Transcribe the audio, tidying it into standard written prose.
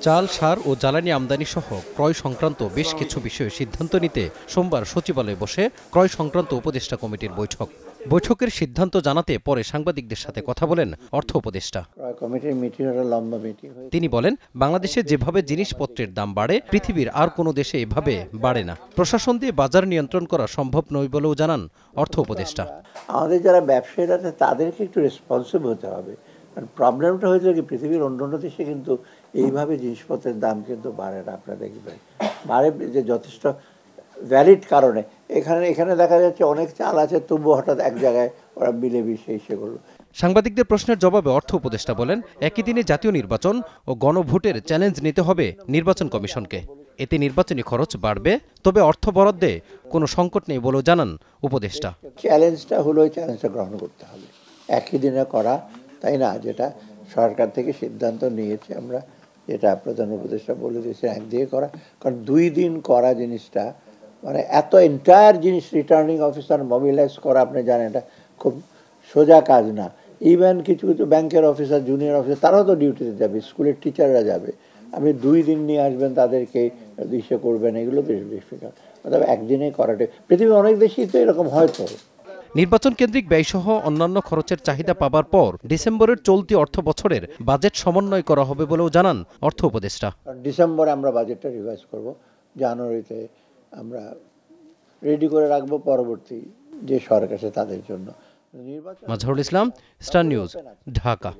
চাল, সার ও জ্বালানি আমদানি সহ ক্রয় সংক্রান্ত বেশ কিছু বিষয়ে সিদ্ধান্ত নিতে সোমবার সচিবালয়ে বসে ক্রয় সংক্রান্ত উপদেষ্টা কমিটির বৈঠক। বৈঠকের সিদ্ধান্ত জানাতে পরে সাংবাদিকদের সাথে কথা বলেন অর্থ উপদেষ্টা। তিনি বলেন, বাংলাদেশে যেভাবে জিনিসপত্রের দাম বাড়ে পৃথিবীর আর কোনো দেশে এভাবে বাড়ে না। প্রশাসন দিয়ে বাজার নিয়ন্ত্রণ করা সম্ভব নয় বলেও জানান অর্থ উপদেষ্টা। আমাদের যারা ব্যবসায়ীরা আছে তাদেরকে একটু রেসপন্সিবল হতে হবে। প্রবলেমটা হয়েছে কি, পৃথিবীর অন্যান্য দেশে কিন্তু এইভাবে জিনিসপত্রের দাম কিন্তু বাড়ে না। আপনারা দেখবেন বাড়ে যে যথেষ্ট ভ্যালিড কারণে। এখানে দেখা যাচ্ছে অনেক চাল আছে, তবু হঠাৎ এক জায়গায় ওরা মিলে মিশে সেগুলো। সাংবাদিকদের প্রশ্নের জবাবে অর্থ উপদেষ্টা বলেন, একই দিনে জাতীয় নির্বাচন ও গণভোটের চ্যালেঞ্জ নিতে হবে নির্বাচন কমিশনকে। এতে নির্বাচনী খরচ বাড়বে, তবে অর্থ বরাদ্দে কোনো সংকট নেই বলেও জানান উপদেষ্টা। চ্যালেঞ্জটা হলো, ওই চ্যালেঞ্জটা গ্রহণ করতে হবে। একই দিনে করা, তাই না, যেটা সরকার থেকে সিদ্ধান্ত নিয়েছে আমরা, যেটা প্রধান উপদেষ্টা বলে দিয়েছে একদিকে করা। কারণ 2 দিন করা জিনিসটা, মানে এত এন্টায়ার জিনিস রিটার্নিং অফিসার মোবিলাইজ করা, আপনি জানেন এটা খুব সোজা কাজ না। ইভেন কিছু কিছু ব্যাংকের অফিসার, জুনিয়র অফিসার, তারাও তো ডিউটিতে যাবে, স্কুলের টিচাররা যাবে। আপনি 2 দিন নিয়ে আসবেন, তাদেরকে ইসে করবেন, এগুলো বেশ ডিফিকাল্ট। অর্থাৎ একদিনে করাটা, পৃথিবীর অনেক দেশেই তো এরকম হয়তো। নির্বাচন কেন্দ্রিক ব্যয়সহ অন্যান্য খরচের চাহিদা পাবার পর ডিসেম্বরের চলতি অর্থ বছরের বাজেট সমন্বয় করা হবে বলেও জানান অর্থ উপদেষ্টা। ডিসেম্বরে আমরা বাজেটটা রিভাইজ করব, জানুয়ারিতে আমরা রেডি করে রাখবো পরবর্তী যে সরকার আছে তাদের জন্য। Mazharul Islam, star news, Dhaka.